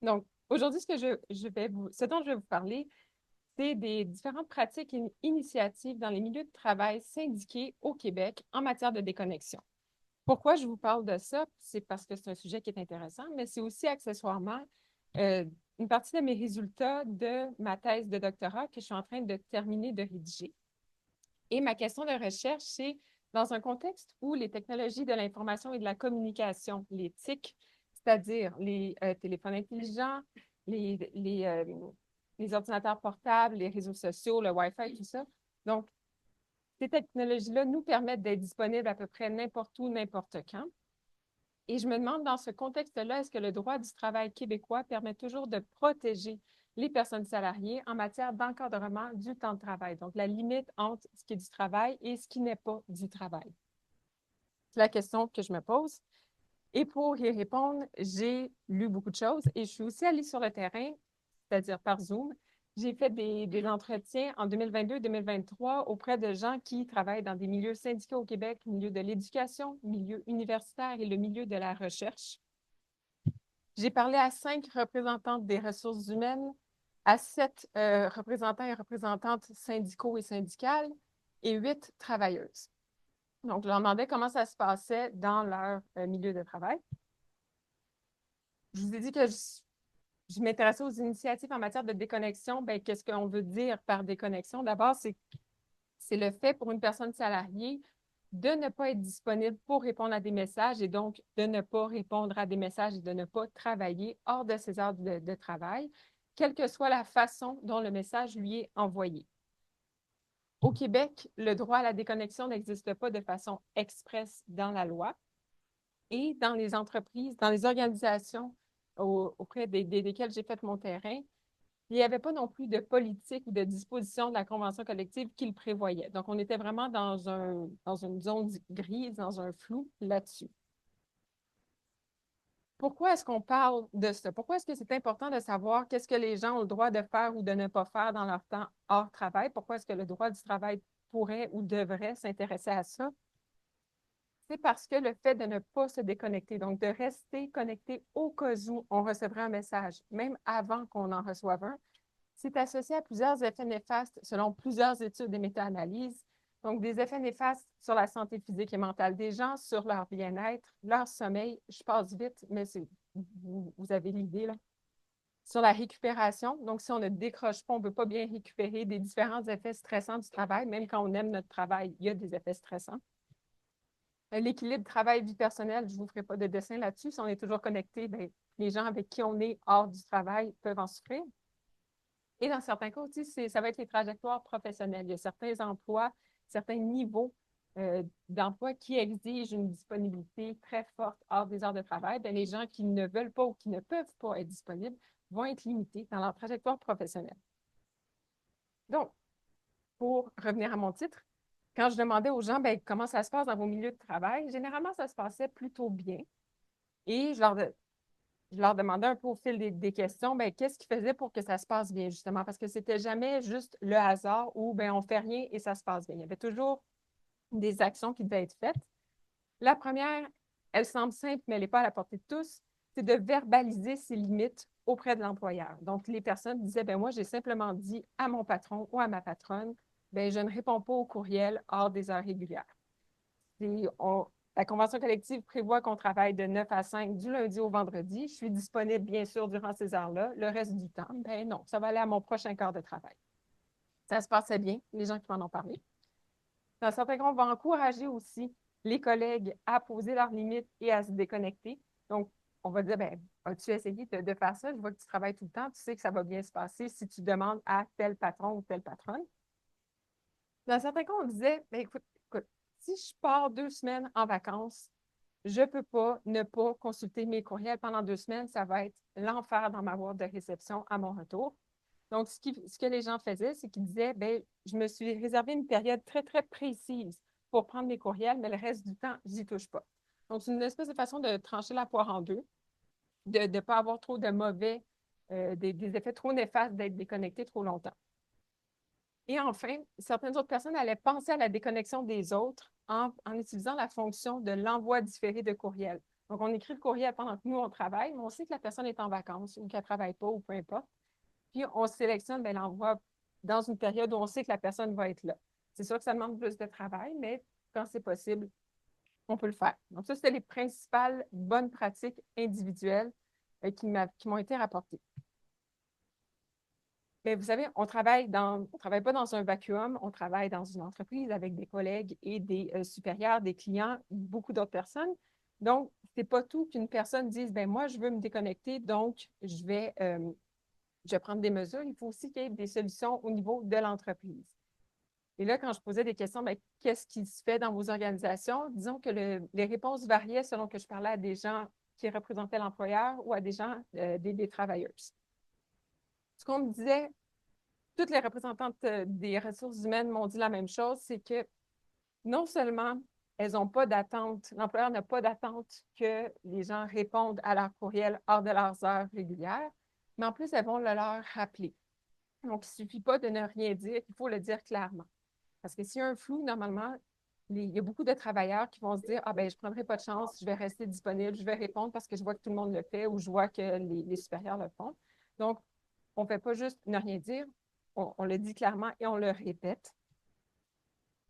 Donc, aujourd'hui, ce dont je vais vous parler, c'est des différentes pratiques et initiatives dans les milieux de travail syndiqués au Québec en matière de déconnexion. Pourquoi je vous parle de ça? C'est parce que c'est un sujet qui est intéressant, mais c'est aussi accessoirement euh, une partie de mes résultats de ma thèse de doctorat que je suis en train de terminer de rédiger. Et ma question de recherche, c'est dans un contexte où les technologies de l'information et de la communication, les TIC, c'est-à-dire les téléphones intelligents, les ordinateurs portables, les réseaux sociaux, le Wi-Fi, tout ça. Donc, ces technologies-là nous permettent d'être disponibles à peu près n'importe où, n'importe quand. Et je me demande, dans ce contexte-là, est-ce que le droit du travail québécois permet toujours de protéger les personnes salariées en matière d'encadrement du temps de travail, donc la limite entre ce qui est du travail et ce qui n'est pas du travail? C'est la question que je me pose. Et pour y répondre, j'ai lu beaucoup de choses et je suis aussi allée sur le terrain, c'est-à-dire par Zoom. J'ai fait des entretiens en 2022-2023 auprès de gens qui travaillent dans des milieux syndicaux au Québec, milieu de l'éducation, milieu universitaire et le milieu de la recherche. J'ai parlé à 5 représentantes des ressources humaines, à 7 représentants et représentantes syndicaux et syndicales et 8 travailleuses. Donc, je leur demandais comment ça se passait dans leur milieu de travail. Je vous ai dit que je m'intéressais aux initiatives en matière de déconnexion. Bien, qu'est-ce qu'on veut dire par déconnexion? D'abord, c'est le fait pour une personne salariée de ne pas être disponible pour répondre à des messages et donc de ne pas répondre à des messages et de ne pas travailler hors de ses heures de travail, quelle que soit la façon dont le message lui est envoyé. Au Québec, le droit à la déconnexion n'existe pas de façon expresse dans la loi et dans les entreprises, dans les organisations auprès desquelles j'ai fait mon terrain, il n'y avait pas non plus de politique ou de disposition de la convention collective qui le prévoyait. Donc, on était vraiment dans une zone grise, dans un flou là-dessus. Pourquoi est-ce qu'on parle de ça? Pourquoi est-ce que c'est important de savoir qu'est-ce que les gens ont le droit de faire ou de ne pas faire dans leur temps hors travail? Pourquoi est-ce que le droit du travail pourrait ou devrait s'intéresser à ça? C'est parce que le fait de ne pas se déconnecter, donc de rester connecté au cas où on recevrait un message, même avant qu'on en reçoive un, c'est associé à plusieurs effets néfastes selon plusieurs études et méta-analyses. Donc, des effets néfastes sur la santé physique et mentale des gens, sur leur bien-être, leur sommeil. Je passe vite, mais vous avez l'idée, là. Sur la récupération. Donc, si on ne décroche pas, on ne peut pas bien récupérer des différents effets stressants du travail. Même quand on aime notre travail, il y a des effets stressants. L'équilibre travail-vie personnelle, je ne vous ferai pas de dessin là-dessus. Si on est toujours connecté, bien, les gens avec qui on est hors du travail peuvent en souffrir. Et dans certains cas aussi, ça va être les trajectoires professionnelles. Il y a certains emplois, certains niveaux d'emploi qui exigent une disponibilité très forte hors des heures de travail. Bien, les gens qui ne veulent pas ou qui ne peuvent pas être disponibles vont être limités dans leur trajectoire professionnelle. Donc, pour revenir à mon titre, quand je demandais aux gens bien, comment ça se passe dans vos milieux de travail, généralement, ça se passait plutôt bien. Et je leur demandais un peu au fil des questions, ben, qu'est-ce qu'ils faisaient pour que ça se passe bien, justement, parce que c'était jamais juste le hasard où ben, on fait rien et ça se passe bien. Il y avait toujours des actions qui devaient être faites. La première, elle semble simple, mais elle n'est pas à la portée de tous, c'est de verbaliser ses limites auprès de l'employeur. Donc, les personnes disaient, ben moi, j'ai simplement dit à mon patron ou à ma patronne, ben, je ne réponds pas au courriel hors des heures régulières. La convention collective prévoit qu'on travaille de 9 à 5 du lundi au vendredi. Je suis disponible, bien sûr, durant ces heures-là. Le reste du temps, ben non, ça va aller à mon prochain quart de travail. Ça se passait bien, les gens qui m'en ont parlé. Dans certains cas, on va encourager aussi les collègues à poser leurs limites et à se déconnecter. Donc, on va dire, ben, as-tu essayé de faire ça? Je vois que tu travailles tout le temps. Tu sais que ça va bien se passer si tu demandes à tel patron ou telle patronne. Dans certains cas, on disait, ben, écoute, si je pars 2 semaines en vacances, je ne peux pas ne pas consulter mes courriels pendant 2 semaines. Ça va être l'enfer dans ma boîte de réception à mon retour. Donc, ce que les gens faisaient, c'est qu'ils disaient, ben, je me suis réservé une période très, très précise pour prendre mes courriels, mais le reste du temps, je n'y touche pas. Donc, c'est une espèce de façon de trancher la poire en deux, de ne pas avoir trop de des effets trop néfastes d'être déconnecté trop longtemps. Et enfin, certaines autres personnes allaient penser à la déconnexion des autres en utilisant la fonction de l'envoi différé de courriel. Donc, on écrit le courriel pendant que nous, on travaille, mais on sait que la personne est en vacances ou qu'elle ne travaille pas ou peu importe. Puis, on sélectionne l'envoi dans une période où on sait que la personne va être là. C'est sûr que ça demande plus de travail, mais quand c'est possible, on peut le faire. Donc, ça, c'était les principales bonnes pratiques individuelles qui m'ont été rapportées. Mais vous savez, on travaille pas dans un vacuum, on travaille dans une entreprise avec des collègues et des supérieurs, des clients, beaucoup d'autres personnes. Donc, c'est pas tout qu'une personne dise, ben moi, je veux me déconnecter, donc je vais prendre des mesures. Il faut aussi qu'il y ait des solutions au niveau de l'entreprise. Et là, quand je posais des questions, ben, qu'est-ce qui se fait dans vos organisations? Disons que les réponses variaient selon que je parlais à des gens qui représentaient l'employeur ou à des gens, des travailleurs. Ce qu'on me disait, toutes les représentantes des ressources humaines m'ont dit la même chose, c'est que non seulement elles n'ont pas d'attente, l'employeur n'a pas d'attente que les gens répondent à leur courriel hors de leurs heures régulières, mais en plus, elles vont le leur rappeler. Donc, il ne suffit pas de ne rien dire, il faut le dire clairement. Parce que s'il y a un flou, normalement, il y a beaucoup de travailleurs qui vont se dire, ah ben, je ne prendrai pas de chance, je vais rester disponible, je vais répondre parce que je vois que tout le monde le fait ou je vois que les supérieurs le font. Donc, on ne fait pas juste ne rien dire, on le dit clairement et on le répète.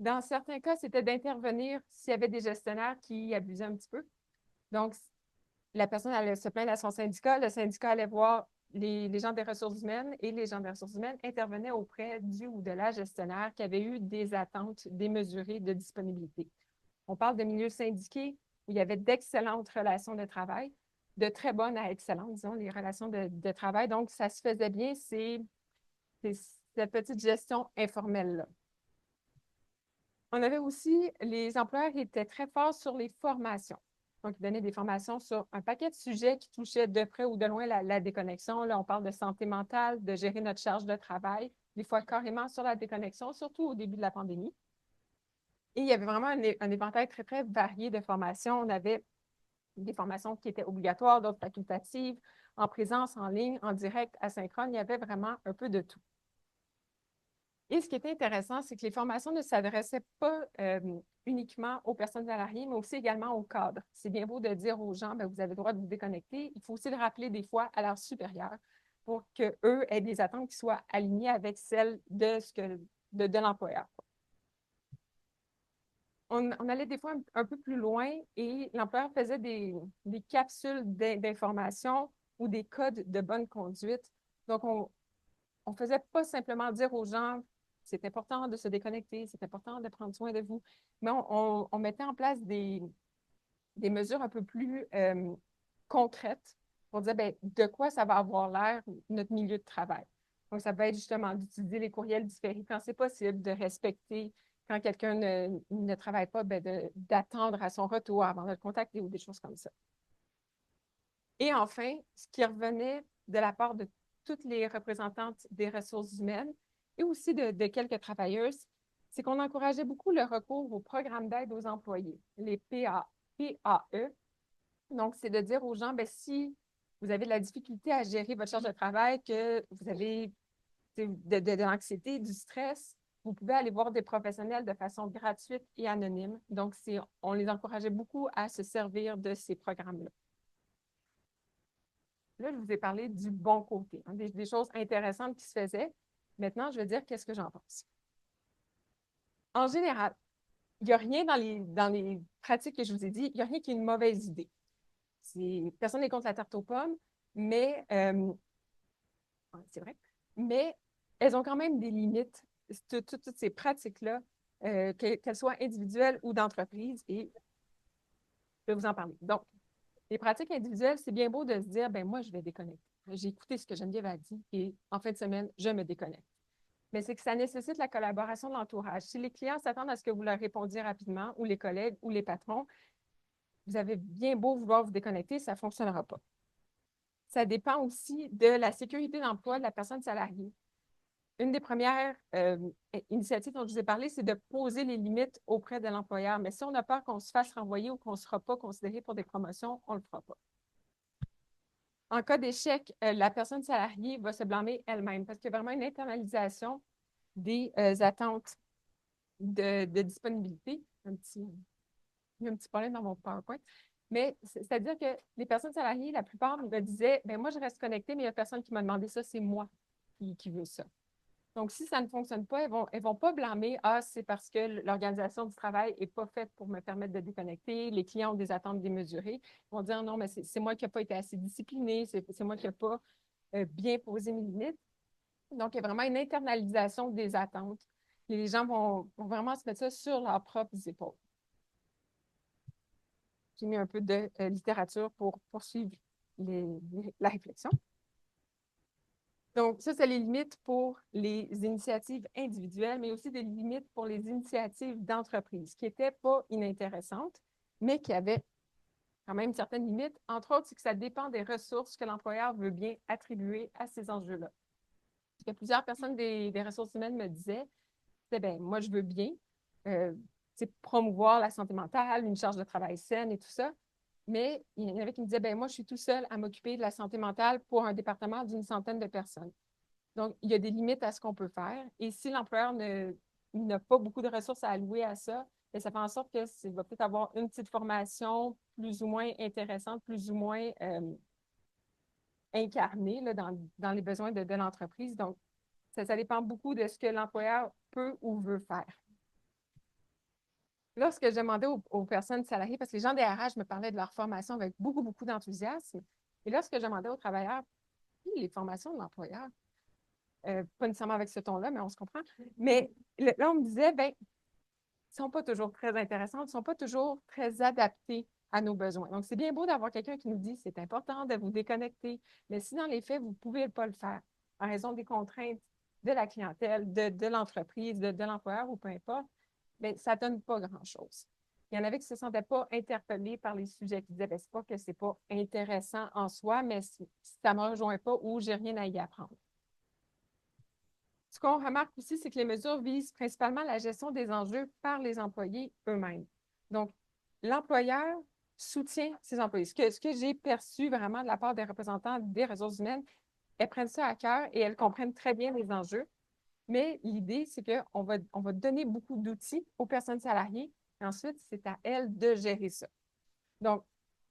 Dans certains cas, c'était d'intervenir s'il y avait des gestionnaires qui abusaient un petit peu. Donc, la personne allait se plaindre à son syndicat, le syndicat allait voir les gens des ressources humaines et les gens des ressources humaines intervenaient auprès du ou de la gestionnaire qui avait eu des attentes démesurées de disponibilité. On parle de milieux syndiqués où il y avait d'excellentes relations de travail, de très bonnes à excellentes, disons, les relations de travail. Donc, ça se faisait bien, c'est cette petite gestion informelle-là. On avait aussi, les employeurs étaient très forts sur les formations. Donc, ils donnaient des formations sur un paquet de sujets qui touchaient de près ou de loin la déconnexion. Là, on parle de santé mentale, de gérer notre charge de travail, des fois carrément sur la déconnexion, surtout au début de la pandémie. Et il y avait vraiment un éventail très, très varié de formations. On avait des formations qui étaient obligatoires, d'autres facultatives, en présence, en ligne, en direct, asynchrone. Il y avait vraiment un peu de tout. Et ce qui était intéressant, c'est que les formations ne s'adressaient pas uniquement aux personnes salariées, mais aussi également aux cadres. C'est bien beau de dire aux gens, bien, vous avez le droit de vous déconnecter. Il faut aussi le rappeler des fois à leurs supérieurs pour qu'eux aient des attentes qui soient alignées avec celles de l'employeur. On allait des fois un peu plus loin et l'employeur faisait des capsules d'information ou des codes de bonne conduite. Donc, on ne faisait pas simplement dire aux gens, c'est important de se déconnecter, c'est important de prendre soin de vous, mais on mettait en place des mesures un peu plus concrètes pour dire ben, de quoi ça va avoir l'air notre milieu de travail. Donc, ça peut être justement d'utiliser les courriels différés quand c'est possible, de respecter quand quelqu'un ne travaille pas, ben d'attendre à son retour avant de le contacter ou des choses comme ça. Et enfin, ce qui revenait de la part de toutes les représentantes des ressources humaines et aussi de quelques travailleuses, c'est qu'on encourageait beaucoup le recours aux programmes d'aide aux employés, les PAE. Donc, c'est de dire aux gens, bien, si vous avez de la difficulté à gérer votre charge de travail, que vous avez de l'anxiété, du stress, vous pouvez aller voir des professionnels de façon gratuite et anonyme. Donc, on les encourageait beaucoup à se servir de ces programmes-là. Là, je vous ai parlé du bon côté, hein, des choses intéressantes qui se faisaient. Maintenant, je vais dire qu'est-ce que j'en pense. En général, il n'y a rien dans les pratiques que je vous ai dit, il n'y a rien qui est une mauvaise idée. Personne n'est contre la tarte aux pommes, mais c'est vrai, mais elles ont quand même des limites, toutes ces pratiques-là, qu'elles soient individuelles ou d'entreprise, et je vais vous en parler. Donc, les pratiques individuelles, c'est bien beau de se dire, ben moi, je vais déconnecter. J'ai écouté ce que Geneviève a dit et en fin de semaine, je me déconnecte. Mais c'est que ça nécessite la collaboration de l'entourage. Si les clients s'attendent à ce que vous leur répondiez rapidement, ou les collègues, ou les patrons, vous avez bien beau vouloir vous déconnecter, ça ne fonctionnera pas. Ça dépend aussi de la sécurité d'emploi de la personne salariée. Une des premières initiatives dont je vous ai parlé, c'est de poser les limites auprès de l'employeur. Mais si on a peur qu'on se fasse renvoyer ou qu'on ne sera pas considéré pour des promotions, on ne le fera pas. En cas d'échec, la personne salariée va se blâmer elle-même parce qu'il y a vraiment une internalisation des attentes de disponibilité. Il y a un petit problème dans mon PowerPoint. Mais c'est-à-dire que les personnes salariées, la plupart me disaient, ben moi, je reste connectée, mais il n'y a personne qui m'a demandé ça, c'est moi qui veux ça. Donc, si ça ne fonctionne pas, elles vont pas blâmer, ah, c'est parce que l'organisation du travail n'est pas faite pour me permettre de déconnecter, les clients ont des attentes démesurées. Ils vont dire, non, mais c'est moi qui n'ai pas été assez disciplinée, c'est moi qui n'ai pas bien posé mes limites. Donc, il y a vraiment une internalisation des attentes. Les gens vont vraiment se mettre ça sur leurs propres épaules. J'ai mis un peu de littérature pour poursuivre la réflexion. Donc, ça, c'est les limites pour les initiatives individuelles, mais aussi des limites pour les initiatives d'entreprise, qui n'étaient pas inintéressantes, mais qui avaient quand même certaines limites. Entre autres, c'est que ça dépend des ressources que l'employeur veut bien attribuer à ces enjeux-là. Que plusieurs personnes des ressources humaines me disaient, c'est bien, moi, je veux bien promouvoir la santé mentale, une charge de travail saine et tout ça, mais il y en avait qui me disaient, bien, moi, je suis tout seul à m'occuper de la santé mentale pour un département d'une centaine de personnes. Donc, il y a des limites à ce qu'on peut faire. Et si l'employeur n'a pas beaucoup de ressources à allouer à ça, bien, ça fait en sorte que ça va peut-être avoir une petite formation plus ou moins intéressante, plus ou moins incarnée là, dans les besoins de l'entreprise. Donc, ça dépend beaucoup de ce que l'employeur peut ou veut faire. Lorsque je demandais aux personnes salariées, parce que les gens des RH me parlaient de leur formation avec beaucoup, beaucoup d'enthousiasme, et lorsque je demandais aux travailleurs, les formations de l'employeur, pas nécessairement avec ce ton-là, mais on se comprend. Mais là, on me disait, bien, ne sont pas toujours très intéressantes, ne sont pas toujours très adaptées à nos besoins. Donc, c'est bien beau d'avoir quelqu'un qui nous dit, c'est important de vous déconnecter, mais si dans les faits, vous ne pouvez pas le faire en raison des contraintes de la clientèle, de l'entreprise, de l'employeur ou peu importe, bien, ça ne donne pas grand-chose. Il y en avait qui ne se sentaient pas interpellés par les sujets, qui disaient, bien, c'est pas que ce n'est pas intéressant en soi, mais ça ne me rejoint pas ou j'ai rien à y apprendre. Ce qu'on remarque aussi, c'est que les mesures visent principalement la gestion des enjeux par les employés eux-mêmes. Donc, l'employeur soutient ses employés. Ce que j'ai perçu vraiment de la part des représentants des ressources humaines, elles prennent ça à cœur et elles comprennent très bien les enjeux. Mais l'idée, c'est qu'on va donner beaucoup d'outils aux personnes salariées et ensuite, c'est à elles de gérer ça. Donc,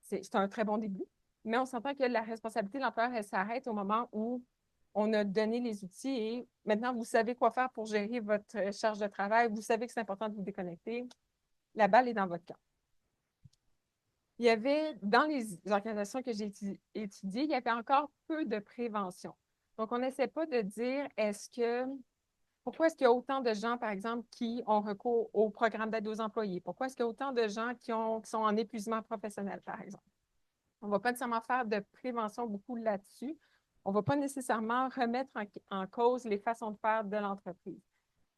c'est un très bon début, mais on s'entend que la responsabilité de l'employeur, elle s'arrête au moment où on a donné les outils et maintenant, vous savez quoi faire pour gérer votre charge de travail. Vous savez que c'est important de vous déconnecter. La balle est dans votre camp. Il y avait, dans les organisations que j'ai étudiées, il y avait encore peu de prévention. Donc, on n'essaie pas de dire pourquoi est-ce qu'il y a autant de gens, par exemple, qui ont recours au programme d'aide aux employés? Pourquoi est-ce qu'il y a autant de gens qui sont en épuisement professionnel, par exemple? On ne va pas nécessairement faire de prévention beaucoup là-dessus. On ne va pas nécessairement remettre en cause les façons de faire de l'entreprise.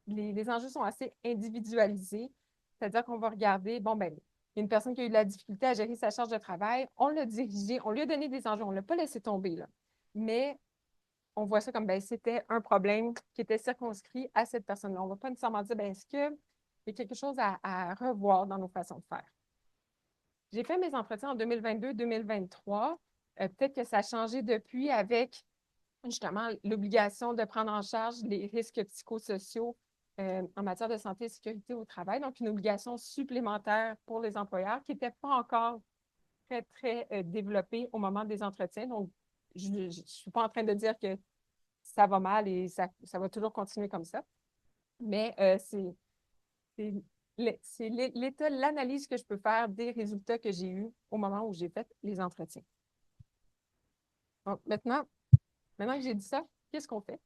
Les enjeux sont assez individualisés, c'est-à-dire qu'on va regarder, bon, ben, une personne qui a eu de la difficulté à gérer sa charge de travail, on l'a dirigé, on lui a donné des enjeux, on ne l'a pas laissé tomber, là. Mais on voit ça comme, ben, c'était un problème qui était circonscrit à cette personne-là. On ne va pas nécessairement dire, ben, est-ce qu'il y a quelque chose à revoir dans nos façons de faire? J'ai fait mes entretiens en 2022-2023. Peut-être que ça a changé depuis avec justement l'obligation de prendre en charge les risques psychosociaux en matière de santé et sécurité au travail. Donc, une obligation supplémentaire pour les employeurs qui n'était pas encore très, très développée au moment des entretiens. Donc, je ne suis pas en train de dire que ça va mal et ça va toujours continuer comme ça. Mais c'est l'état, l'analyse que je peux faire des résultats que j'ai eus au moment où j'ai fait les entretiens. Donc, maintenant que j'ai dit ça, qu'est-ce qu'on fait?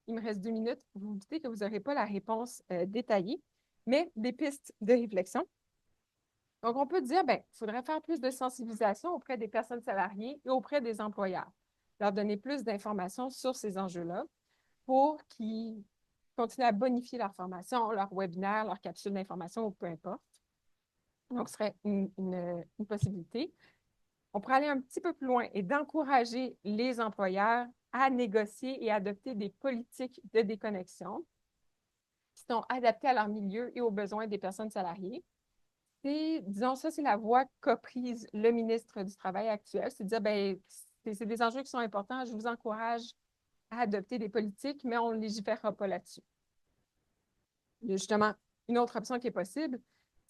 Il me reste 2 minutes. Vous vous doutez que vous n'aurez pas la réponse détaillée, mais des pistes de réflexion. Donc, on peut dire, bien, il faudrait faire plus de sensibilisation auprès des personnes salariées et auprès des employeurs, leur donner plus d'informations sur ces enjeux-là pour qu'ils continuent à bonifier leur formation, leur webinaire, leur capsule d'information ou peu importe. Donc, ce serait une possibilité. On pourrait aller un petit peu plus loin et d'encourager les employeurs à négocier et adopter des politiques de déconnexion qui sont adaptées à leur milieu et aux besoins des personnes salariées. Disons, ça, c'est la voie qu'a prise le ministre du Travail actuel, c'est de dire, bien, c'est des enjeux qui sont importants, je vous encourage à adopter des politiques, mais on ne légiférera pas là-dessus. Il y a justement une autre option qui est possible,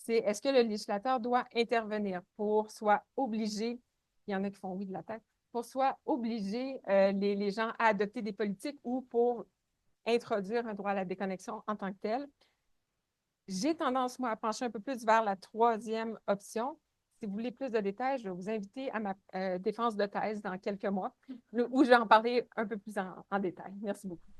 c'est est-ce que le législateur doit intervenir pour soit obliger, il y en a qui font oui de la tête, pour soit obliger les gens à adopter des politiques ou pour introduire un droit à la déconnexion en tant que tel. J'ai tendance, moi, à pencher un peu plus vers la troisième option. Si vous voulez plus de détails, je vais vous inviter à ma défense de thèse dans quelques mois, où je vais en parler un peu plus en détail. Merci beaucoup.